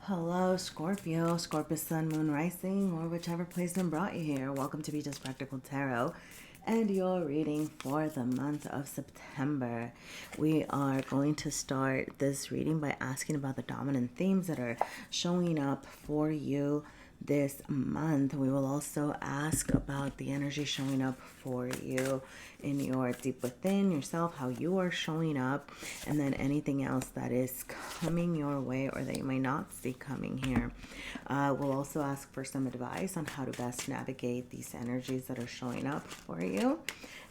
Hello, Scorpio, Scorpio Sun, Moon Rising, or whichever placement brought you here. Welcome to Be Just Practical Tarot and your reading for the month of September. We are going to start this reading by asking about the dominant themes that are showing up for you this month. We will also ask about the energy showing up for you in your deep within yourself, how you are showing up, and then anything else that is coming your way or that you might not see coming here. We'll also ask for some advice on how to best navigate these energies that are showing up for you.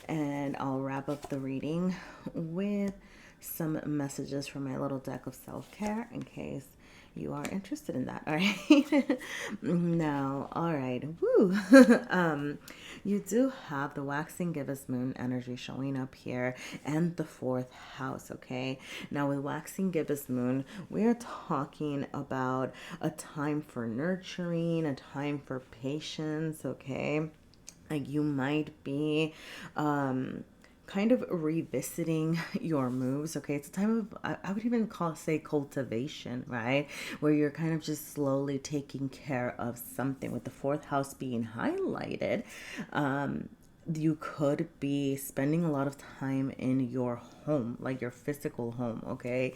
And I'll wrap up the reading with some messages from my little deck of self-care in case you are interested in that. All right. Now, all right. Woo. You do have the waxing gibbous moon energy showing up here and the fourth house. Okay. Now, with waxing gibbous moon, we're talking about a time for nurturing, a time for patience. Okay. Like you might be kind of revisiting your moves. Okay, it's a time of, I would even say cultivation, right? Where you're kind of just slowly taking care of something. With the fourth house being highlighted, you could be spending a lot of time in your home, like your physical home. Okay,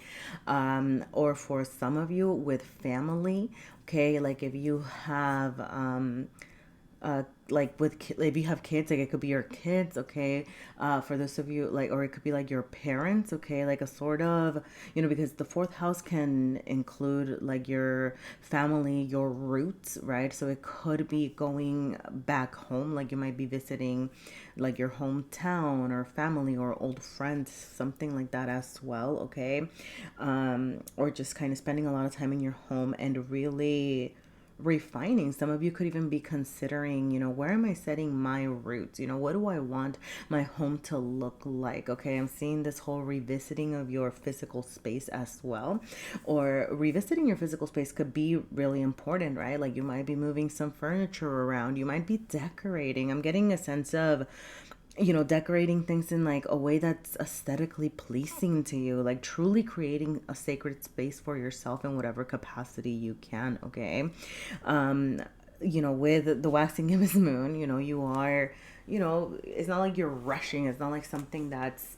or for some of you with family. Okay, like if you have like if you have kids, like it could be your kids. Okay, for those of you, like, or it could be like your parents. Okay, like a sort of, because the fourth house can include like your family, your roots, right? So it could be going back home, like you might be visiting like your hometown or family or old friends, something like that as well. Okay, or just kind of spending a lot of time in your home and really refining. Some of you could even be considering, where am I setting my roots? What do I want my home to look like? Okay, I'm seeing this whole revisiting of your physical space as well. Or revisiting your physical space could be really important, right? Like you might be moving some furniture around, you might be decorating. I'm getting a sense of decorating things in like a way that's aesthetically pleasing to you, like truly creating a sacred space for yourself in whatever capacity you can. Okay. With the waxing gibbous moon, you are, it's not like you're rushing. It's not like something that's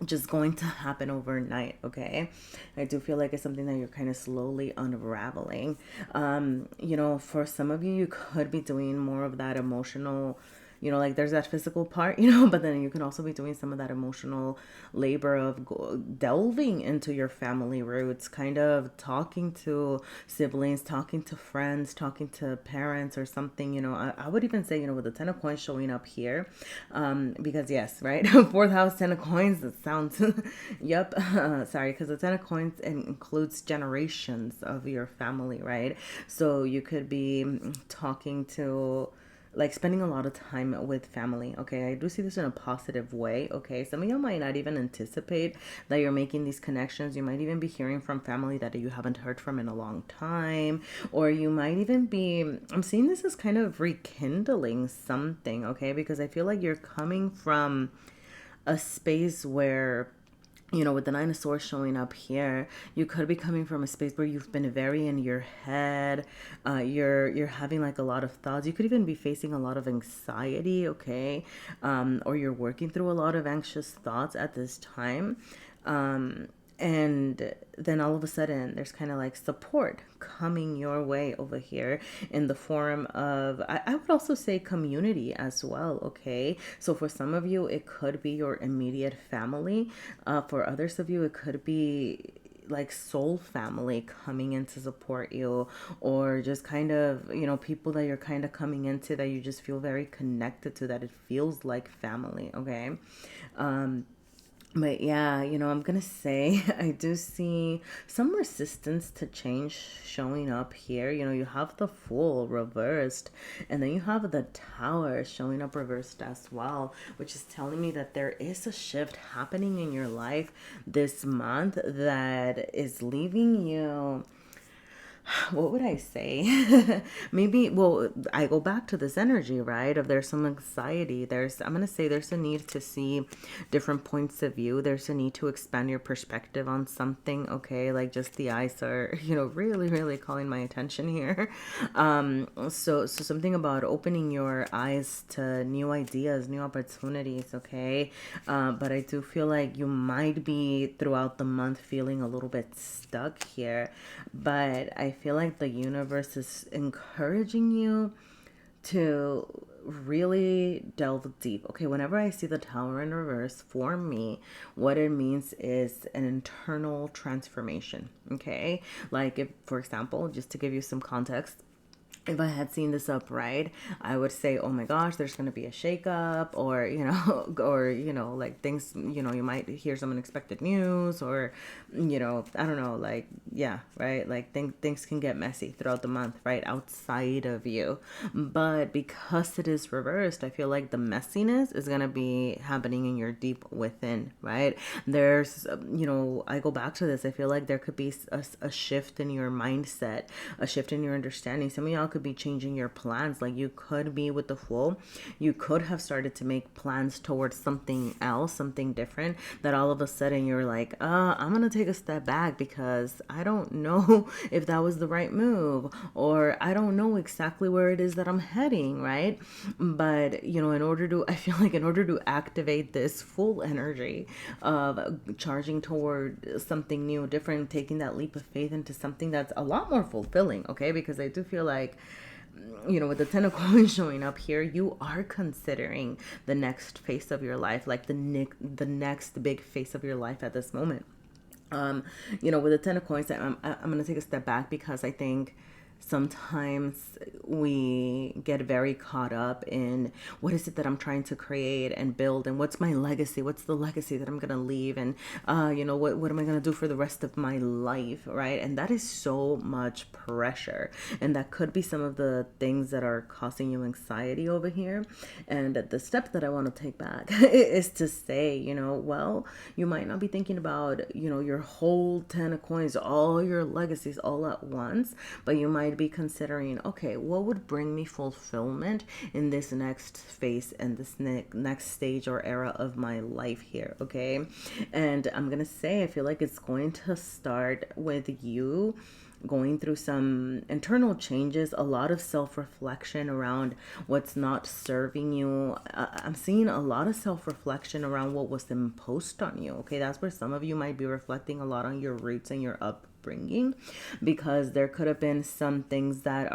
just going to happen overnight. Okay, I do feel like it's something that you're kind of slowly unraveling. For some of you, you could be doing more of that emotional, like there's that physical part, but then you can also be doing some of that emotional labor of delving into your family roots, kind of talking to siblings, talking to friends, talking to parents or something. I would even say, with the 10 of coins showing up here, because yes, right, fourth house, 10 of coins, that sounds, yep, sorry, because the 10 of coins includes generations of your family, right? So you could be talking to, like, spending a lot of time with family. Okay, I do see this in a positive way. Okay, some of you might not even anticipate that you're making these connections. You might even be hearing from family that you haven't heard from in a long time, or you might even be, I'm seeing this as kind of rekindling something. Okay, because I feel like you're coming from a space where, with the Nine of Swords showing up here, you could be coming from a space where you've been very in your head. You're having like a lot of thoughts. You could even be facing a lot of anxiety, okay? Or you're working through a lot of anxious thoughts at this time. And then all of a sudden, there's kind of like support coming your way over here in the form of, I would also say community as well, okay? So for some of you, it could be your immediate family. For others of you, it could be like soul family coming in to support you, or just kind of, people that you're kind of coming into that you just feel very connected to, that it feels like family, okay? But yeah, I'm gonna say I do see some resistance to change showing up here. You have the Fool reversed, and then you have the Tower showing up reversed as well, which is telling me that there is a shift happening in your life this month that is leaving you what would I say? Maybe, well, I go back to this energy, right? Of there's some anxiety. I'm going to say there's a need to see different points of view. There's a need to expand your perspective on something, okay? Like just the eyes are, really, really calling my attention here. So something about opening your eyes to new ideas, new opportunities, okay? But I do feel like you might be throughout the month feeling a little bit stuck here, but I feel like the universe is encouraging you to really delve deep. Okay, whenever I see the Tower in reverse, for me, what it means is an internal transformation. Okay, like if, for example, just to give you some context, if I had seen this upright, I would say, oh my gosh, there's going to be a shakeup, or, like things, you might hear some unexpected news, or, I don't know, like, yeah, right. Like things can get messy throughout the month, right? Outside of you. But because it is reversed, I feel like the messiness is going to be happening in your deep within, right? There's, I go back to this. I feel like there could be a shift in your mindset, a shift in your understanding. Some of y'all could be changing your plans. Like you could be with the flow. You could have started to make plans towards something else, something different, that all of a sudden you're like, I'm going to take a step back because I don't know if that was the right move, or I don't know exactly where it is that I'm heading, right? But, I feel like in order to activate this full energy of charging toward something new, different, taking that leap of faith into something that's a lot more fulfilling, okay? Because I do feel like, with the Ten of Coins showing up here, you are considering the next phase of your life, like the next big phase of your life at this moment. With the Ten of Coins, I'm going to take a step back because I think sometimes we get very caught up in what is it that I'm trying to create and build, and what's my legacy, what's the legacy that I'm gonna leave, and what am I gonna do for the rest of my life, right? And that is so much pressure, and that could be some of the things that are causing you anxiety over here. And the step that I want to take back is to say, well, you might not be thinking about your whole Ten of Coins, all your legacies all at once, but you might be considering, okay, what would bring me fulfillment in this next phase and this next stage or era of my life here, okay? And I'm gonna say, I feel like it's going to start with you going through some internal changes, a lot of self-reflection around what's not serving you. I'm seeing a lot of self-reflection around what was imposed on you, okay? That's where some of you might be reflecting a lot on your roots and your upbringing, because there could have been some things that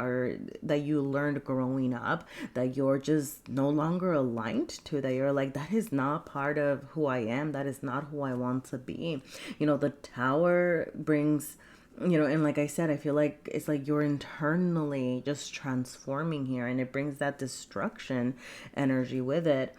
you learned growing up that you're just no longer aligned to, that you're like, that is not part of who I am, that is not who I want to be. The Tower brings, and like I said, I feel like it's like you're internally just transforming here, and it brings that destruction energy with it,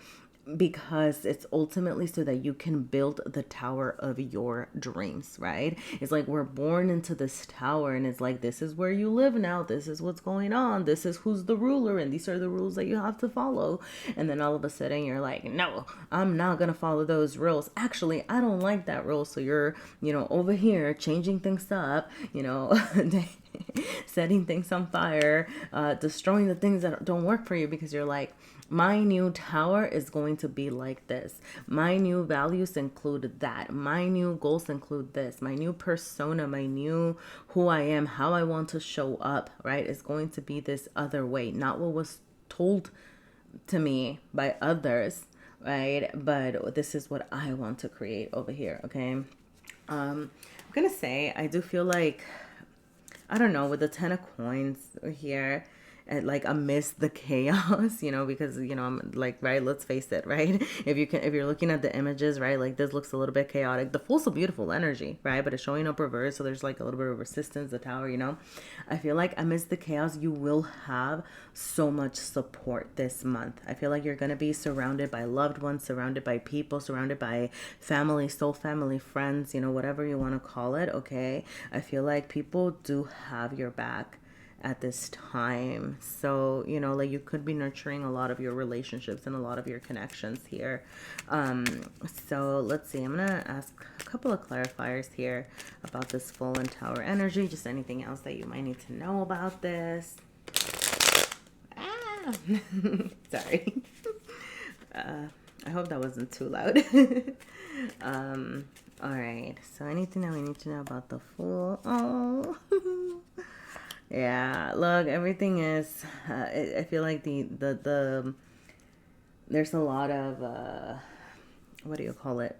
because it's ultimately so that you can build the tower of your dreams, right? It's like we're born into this tower, and it's like, this is where you live now, this is what's going on, this is who's the ruler, and these are the rules that you have to follow. And then all of a sudden you're like, no, I'm not gonna follow those rules. Actually, I don't like that rule. So you're over here changing things up, setting things on fire, destroying the things that don't work for you, because you're like, my new tower is going to be like this. My new values include that. My new goals include this. My new persona, my new who I am, how I want to show up, right, is going to be this other way. Not what was told to me by others, right? But this is what I want to create over here, okay? I'm going to say, I do feel like, I don't know, with the Ten of Coins here, and like amidst the chaos, because I'm like, right, let's face it, right? If you're looking at the images, right, like this looks a little bit chaotic. The Fool's a beautiful energy, right? But it's showing up reverse, so there's like a little bit of resistance, the Tower, I feel like amidst the chaos, you will have so much support this month. I feel like you're gonna be surrounded by loved ones, surrounded by people, surrounded by family, soul family, friends, whatever you want to call it, okay? I feel like people do have your back. at this time. So, you know, like you could be nurturing a lot of your relationships and a lot of your connections here. So let's see, I'm gonna ask a couple of clarifiers here about this full and Tower energy, just anything else that you might need to know about this. Sorry. I hope that wasn't too loud. All right, so anything that we need to know about the Fool? Oh. Yeah, look, everything is I feel like the there's a lot of what do you call it,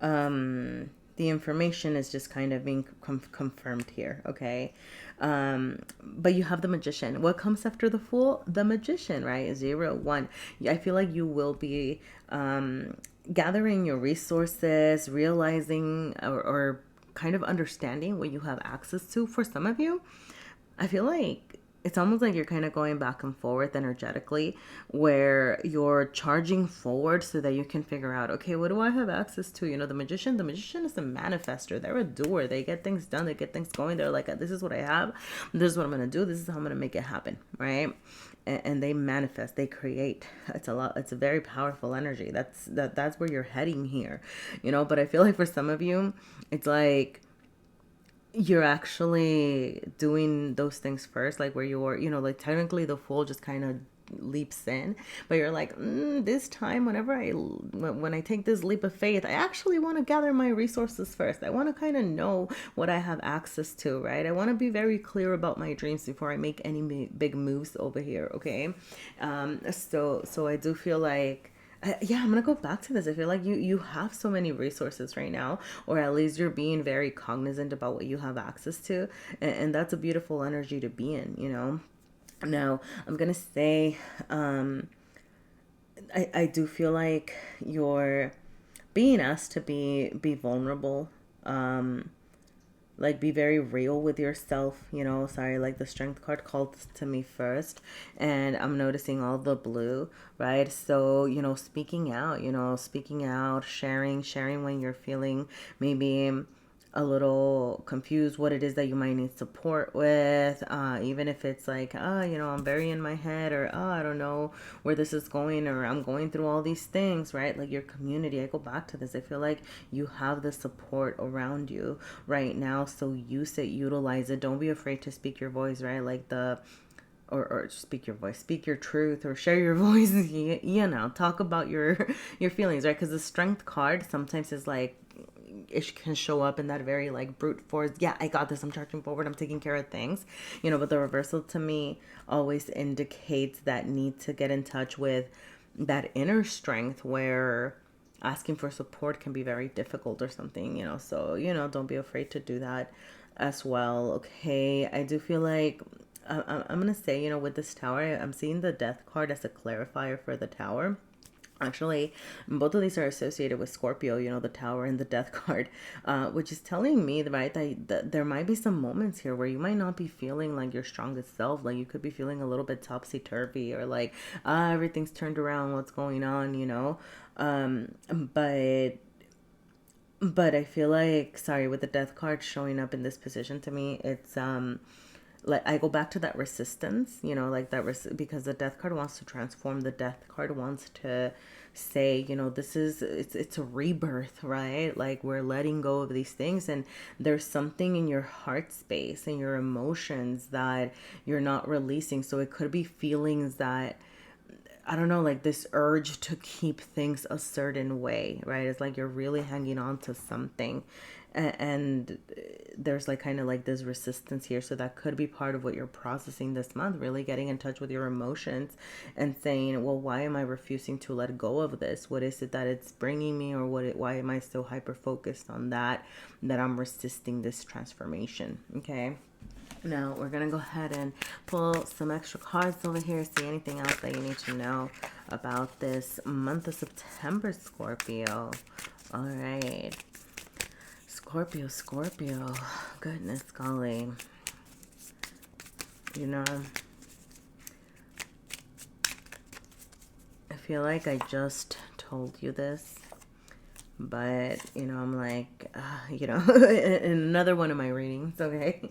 the information is just kind of being confirmed here, okay? But you have the Magician. What comes after the Fool? The Magician, right? 0, 1. I feel like you will be gathering your resources, realizing or kind of understanding what you have access to. For some of you, I feel like it's almost like you're kind of going back and forth energetically, where you're charging forward so that you can figure out, okay, what do I have access to? You know, the magician is a manifester. They're a doer. They get things done. They get things going. They're like, this is what I have. This is what I'm going to do. This is how I'm going to make it happen. Right. And they manifest, they create. It's a very powerful energy. That's where you're heading here, you know. But I feel like for some of you, it's like you're actually doing those things first, like where you're, you know, like technically the Fool just kind of leaps in, but you're like, this time, when I take this leap of faith, I actually want to gather my resources first. I want to kind of know what I have access to, right? I want to be very clear about my dreams before I make any big moves over here, okay? So I do feel like, yeah, I'm gonna go back to this. I feel like you have so many resources right now, or at least you're being very cognizant about what you have access to, and that's a beautiful energy to be in, you know. Now I'm gonna say, I do feel like you're being asked to be vulnerable, like be very real with yourself, you know. Sorry, like the Strength card called to me first, and I'm noticing all the blue, right? So, you know, speaking out, sharing when you're feeling maybe a little confused what it is that you might need support with, even if it's like, you know, I'm very in my head, or I don't know where this is going, or I'm going through all these things, right? Like your community, I go back to this, I feel like you have the support around you right now, so use it, utilize it. Don't be afraid to speak your voice, right? Like or speak your voice, speak your truth, or share your voice. You know, talk about your feelings, right? Because the Strength card sometimes is like, it can show up in that very like brute force, yeah, I got this, I'm charging forward, I'm taking care of things, you know. But the reversal to me always indicates that need to get in touch with that inner strength, where asking for support can be very difficult or something, you know. So, you know, don't be afraid to do that as well, okay? I do feel like I'm gonna say, you know, with this Tower, I'm seeing the Death card as a clarifier for the Tower. Actually, both of these are associated with Scorpio, you know, the Tower and the Death card, which is telling me, right, that there might be some moments here where you might not be feeling like your strongest self. Like you could be feeling a little bit topsy-turvy, or like, everything's turned around, what's going on, you know? But I feel like, sorry, with the Death card showing up in this position to me, it's like I go back to that resistance, you know, like that because the Death card wants to transform. The Death card wants to say, you know, it's a rebirth, right? Like we're letting go of these things, and there's something in your heart space and your emotions that you're not releasing. So it could be feelings that, I don't know, like this urge to keep things a certain way, right? It's like you're really hanging on to something, and there's like kind of like this resistance here. So that could be part of what you're processing this month, really getting in touch with your emotions and saying, well, why am I refusing to let go of this? What is it that it's bringing me, or why am I so hyper focused on that I'm resisting this transformation? Okay. Now we're going to go ahead and pull some extra cards over here, see anything else that you need to know about this month of September, Scorpio. All right. Scorpio. Goodness golly. You know, I feel like I just told you this, but, you know, I'm like, you know, in another one of my readings, okay?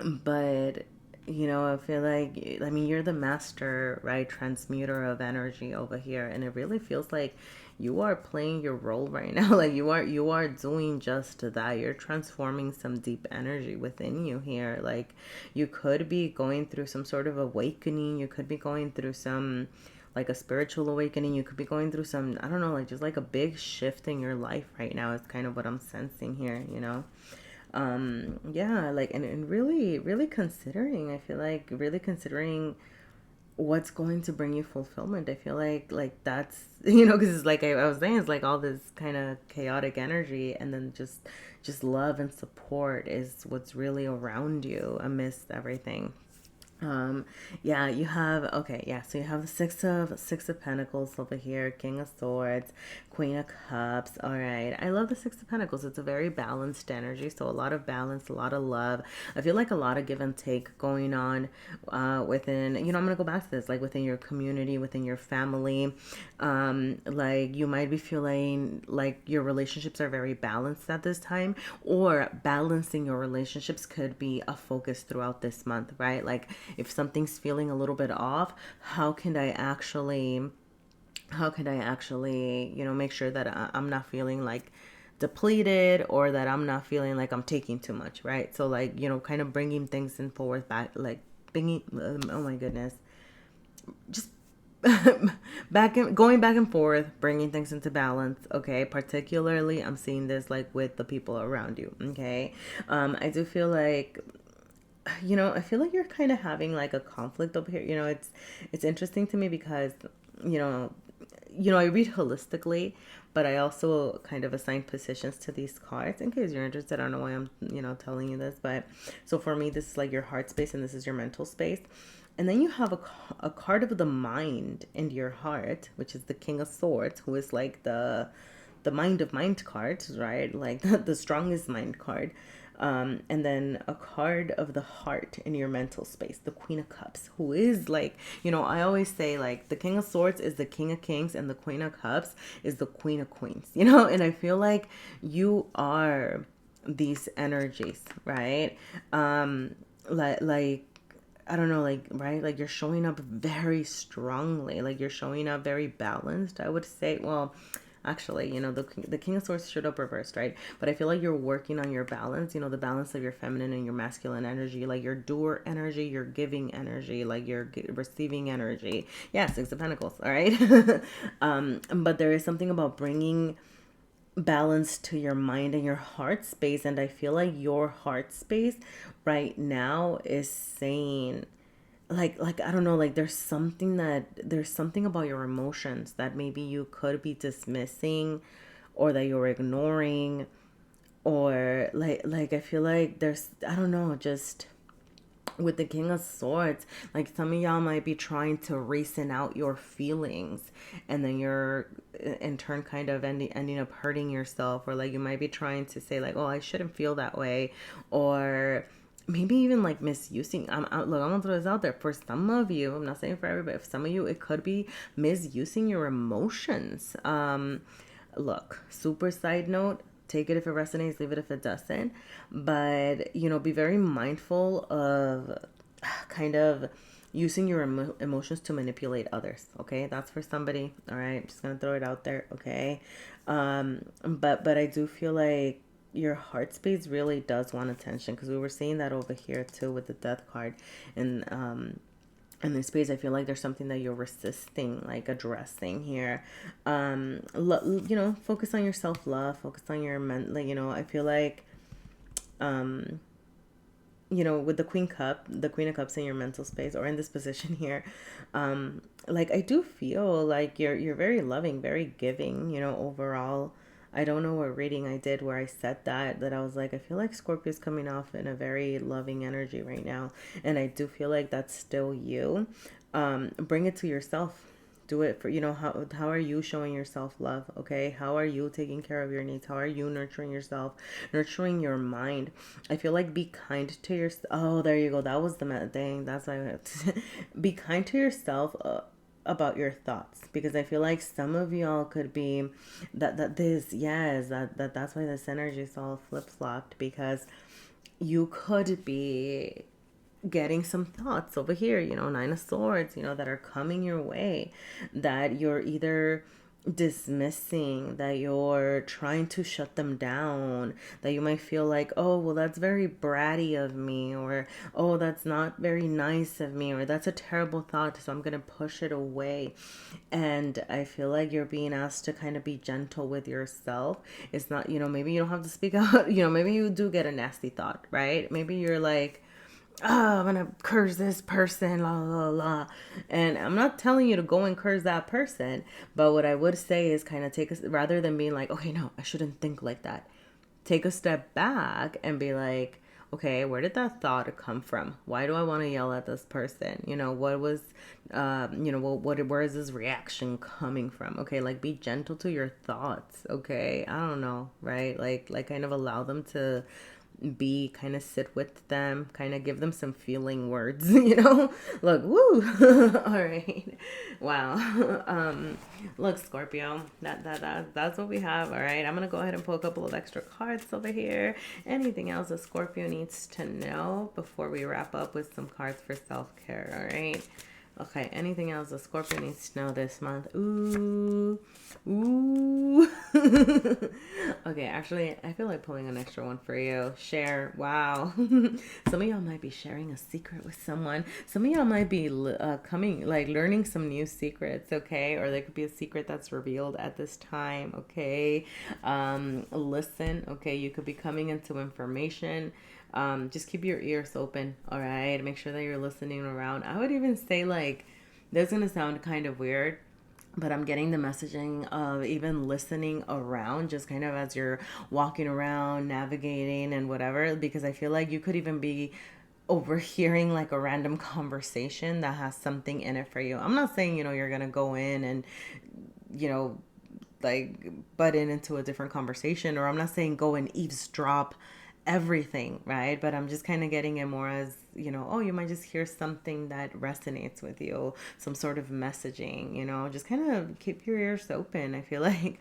But I feel like, I mean, you're the master, right, transmuter of energy over here, and it really feels like you are playing your role right now. Like you are doing just that. You're transforming some deep energy within you here. Like you could be going through some sort of awakening. You could be going through some, like, a spiritual awakening. You could be going through some, I don't know, like just like a big shift in your life right now. It's kind of what I'm sensing here. Yeah, like, and really considering, I feel like really considering what's going to bring you fulfillment. I feel like that's because it's like I was saying, it's like all this kind of chaotic energy, and then just love and support is what's really around you amidst everything. um yeah, you have, okay, yeah, so you have the six of pentacles over here, king of swords, queen of cups. All right, I love the six of pentacles. It's a very balanced energy, so a lot of balance, a lot of love. I feel like a lot of give and take going on within, I'm gonna go back to this, like within your community, within your family. Like you might be feeling like your relationships are very balanced at this time, or balancing your relationships could be a focus throughout this month, right? Like if something's feeling a little bit off, how can I actually make sure that I'm not feeling like depleted, or that I'm not feeling like I'm taking too much, right? So like, kind of bringing things in forward back, like bringing, oh my goodness, just going back and forth, bringing things into balance. Okay, particularly I'm seeing this like with the people around you. Okay, I do feel like, I feel like you're kind of having like a conflict over here. It's interesting to me because, you know, I read holistically, but I also kind of assign positions to these cards in case you're interested. I don't know why I'm, telling you this, but so for me, this is like your heart space and this is your mental space. And then you have a card of the mind and your heart, which is the King of Swords, who is like the mind of mind cards, right? Like the strongest mind card. And then a card of the heart in your mental space, the Queen of Cups, who is like, I always say like the King of Swords is the King of Kings and the Queen of Cups is the Queen of Queens, and I feel like you are these energies, right? Like I don't know, like, right? Like you're showing up very strongly, like you're showing up very balanced, I would say. Well, actually, the King of Swords showed up reversed, right? But I feel like you're working on your balance, the balance of your feminine and your masculine energy, like your doer energy, your giving energy, like your receiving energy. Yeah, Six of Pentacles, all right? But there is something about bringing balance to your mind and your heart space, and I feel like your heart space right now is saying, like I don't know, like there's something about your emotions that maybe you could be dismissing, or that you're ignoring, or like I feel like there's, I don't know, just with the King of Swords, like some of y'all might be trying to reason out your feelings, and then you're in turn kind of ending up hurting yourself, or like you might be trying to say like, oh, I shouldn't feel that way, or maybe even like misusing. Look, I'm gonna throw this out there for some of you. I'm not saying for everybody, but for some of you, it could be misusing your emotions. Look, super side note, take it if it resonates, leave it if it doesn't. But, be very mindful of kind of using your emotions to manipulate others. Okay, that's for somebody. All right, I'm just gonna throw it out there. Okay, but I do feel like your heart space really does want attention, because we were seeing that over here too with the Death card, and in this space, I feel like there's something that you're resisting, like addressing here. Focus on your self-love, focus on your like, I feel like, with the Queen of Cups in your mental space, or in this position here, like I do feel like you're very loving, very giving, overall. I don't know what reading I did where I said that I was like, I feel like Scorpio's coming off in a very loving energy right now. And I do feel like that's still you. Bring it to yourself. Do it for, how are you showing yourself love? Okay. How are you taking care of your needs? How are you nurturing yourself, nurturing your mind? I feel like be kind to yourself. Oh, there you go. That was the thing. That's why I be kind to yourself. About your thoughts, because I feel like some of y'all could be that's why this energy is all flip-flopped, because you could be getting some thoughts over here, Nine of Swords, that are coming your way, that you're either dismissing, that you're trying to shut them down, that you might feel like, oh, well, that's very bratty of me, or oh, that's not very nice of me, or that's a terrible thought, so I'm gonna push it away. And I feel like you're being asked to kind of be gentle with yourself. It's not, maybe you don't have to speak out, maybe you do get a nasty thought, right? Maybe you're like, oh, I'm gonna curse this person, la la la. And I'm not telling you to go and curse that person, but what I would say is kind of rather than being like, okay, no, I shouldn't think like that. Take a step back and be like, okay, where did that thought come from? Why do I want to yell at this person? What was, where is this reaction coming from? Okay, like be gentle to your thoughts. Okay, I don't know, right? Like kind of allow them to kind of sit with them, kind of give them some feeling words, look, woo. All right, wow. Look, Scorpio, that's what we have. All right, I'm gonna go ahead and pull a couple of extra cards over here. Anything else a Scorpio needs to know before we wrap up with some cards for self-care? All right. Okay, anything else a Scorpio needs to know this month? Ooh. Okay, actually, I feel like pulling an extra one for you. Share. Wow. Some of y'all might be sharing a secret with someone. Some of y'all might be learning some new secrets, okay? Or there could be a secret that's revealed at this time, okay? Listen, okay? You could be coming into information. Just keep your ears open, all right? Make sure that you're listening around. I would even say, like, this is going to sound kind of weird, but I'm getting the messaging of even listening around, just kind of as you're walking around, navigating and whatever, because I feel like you could even be overhearing like a random conversation that has something in it for you. I'm not saying, you're going to go in and, like butt into a different conversation, or I'm not saying go and eavesdrop everything, right? But I'm just kind of getting it more as, oh, you might just hear something that resonates with you, some sort of messaging, just kind of keep your ears open. I feel like,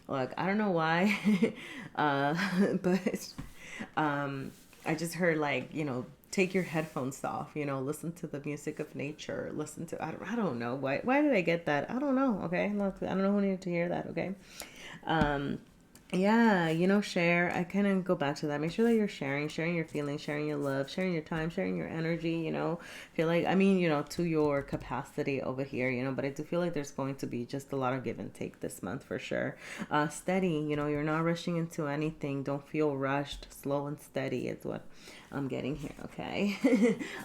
look, I don't know why, but I just heard like, take your headphones off, listen to the music of nature, listen to, I don't know, why did I get that? I don't know, okay? Look, I don't know who needed to hear that, okay? Yeah, share. I kind of go back to that. Make sure that you're sharing your feelings, sharing your love, sharing your time, sharing your energy, feel like, to your capacity over here, but I do feel like there's going to be just a lot of give and take this month for sure. Steady, you're not rushing into anything. Don't feel rushed. Slow and steady is what I'm getting here, okay?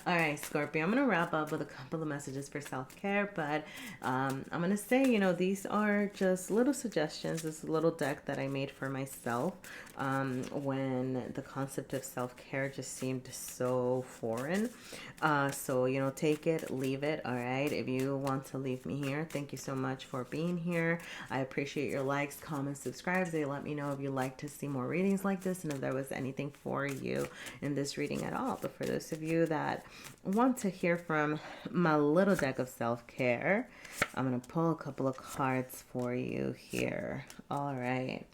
All right, Scorpio, I'm going to wrap up with a couple of messages for self-care, but I'm going to say, these are just little suggestions. This little deck that I made for myself when the concept of self-care just seemed so foreign. So, take it, leave it, all right? If you want to leave me here, thank you so much for being here. I appreciate your likes, comments, subscribes. They let me know if you'd like to see more readings like this and if there was anything for you in this reading at all. But for those of you that want to hear from my little deck of self-care, I'm going to pull a couple of cards for you here. All right.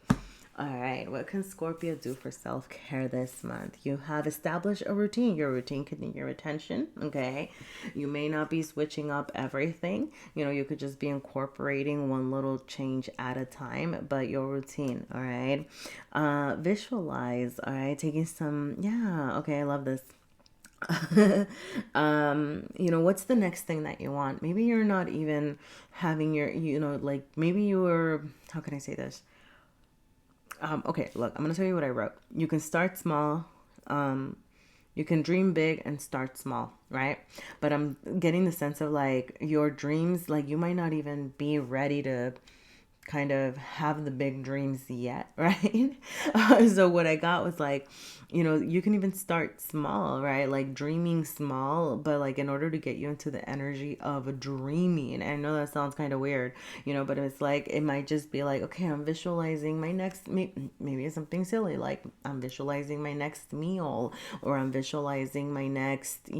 What can Scorpio do for self-care this month? You have established a routine. Your routine could need your attention, okay? You may not be switching up everything. You could just be incorporating one little change at a time, but your routine, all right? Visualize, all right? Taking some, okay, I love this. What's the next thing that you want? Maybe you're not even having your, like maybe you were, how can I say this? Okay, look, I'm going to tell you what I wrote. You can start small. You can dream big and start small, right? But I'm getting the sense of like your dreams, like you might not even be ready to kind of have the big dreams yet, right? So what I got was like, you can even start small, right? Like dreaming small, but like in order to get you into the energy of dreaming, and I know that sounds kind of weird, but it's like, it might just be like, okay, I'm visualizing my next, maybe it's something silly, like I'm visualizing my next meal, or I'm visualizing my next,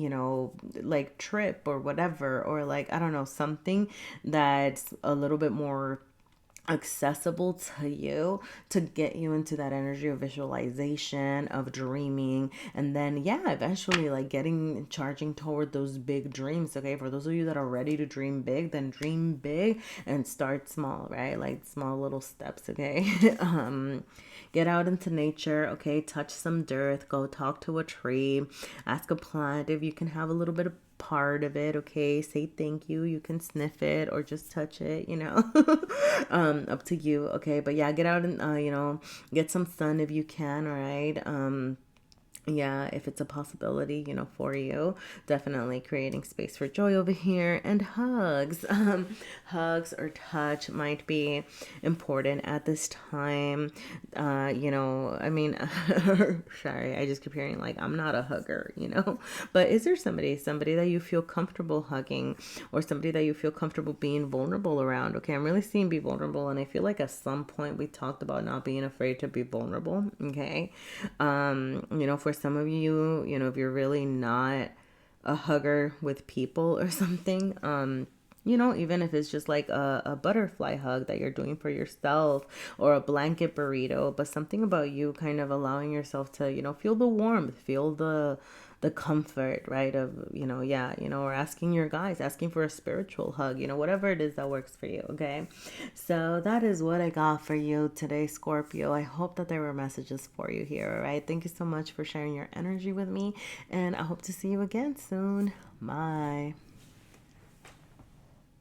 like trip or whatever, or like, I don't know, something that's a little bit more accessible to you to get you into that energy of visualization, of dreaming, and then yeah, eventually like charging toward those big dreams. Okay, for those of you that are ready to dream big, then dream big and start small, right? Like small little steps. Okay. Get out into nature. Okay, touch some dirt, go talk to a tree, ask a plant if you can have a little bit of part of it. Okay, say thank you. You can sniff it or just touch it, up to you. Okay, but yeah, get out and get some sun if you can. All right. Yeah, if it's a possibility, for you, definitely creating space for joy over here. And hugs. Hugs or touch might be important at this time. I mean, sorry, I just keep hearing like I'm not a hugger, but is there somebody that you feel comfortable hugging, or somebody that you feel comfortable being vulnerable around? Okay, I'm really seeing be vulnerable, and I feel like at some point we talked about not being afraid to be vulnerable. Okay. For some of you, if you're really not a hugger with people or something, even if it's just like a butterfly hug that you're doing for yourself, or a blanket burrito, but something about you kind of allowing yourself to, feel the warmth, feel the comfort, right? Of, or asking for a spiritual hug, whatever it is that works for you. Okay. So that is what I got for you today, Scorpio. I hope that there were messages for you here. All right. Thank you so much for sharing your energy with me. And I hope to see you again soon. Bye.